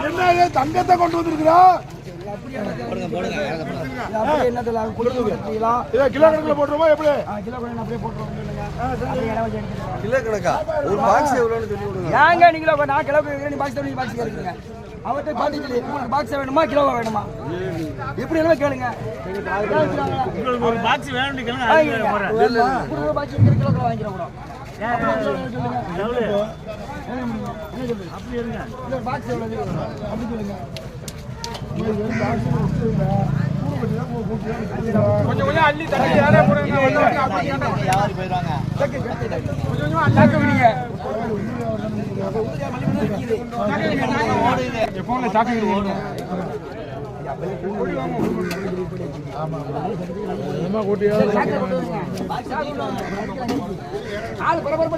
என்ன தங்கத்தை கொண்டு வந்திருக்கிறா? கிலோ கணக்கில் போட்டுருமா? எப்படி கிலோ கணக்கா? ஒரு பாக்ஸ் எவ்வளோன்னு சொல்லி கொடுங்க. ஏங்க நீங்களோ நான் கிலோ பாக்ஸ் கேட்குறீங்க. அவர்கிட்ட பார்த்து பாக்ஸ் வேணுமா கிலோவா வேணுமா எப்படி எல்லாம் கேளுங்க. ஒரு பாக்ஸ் வேணும் கேளுங்க. பாக்ஸ் கிலோ கிலோ வாங்கிக்கிறோம். அப்படி இருங்க. பாக்ஸ் எவ்வளவு அப்படி சொல்லுங்க. கொஞ்சம் கொஞ்சம் அள்ளி தண்ணி யாரே போடுங்க. ஆள் பரபரப்பு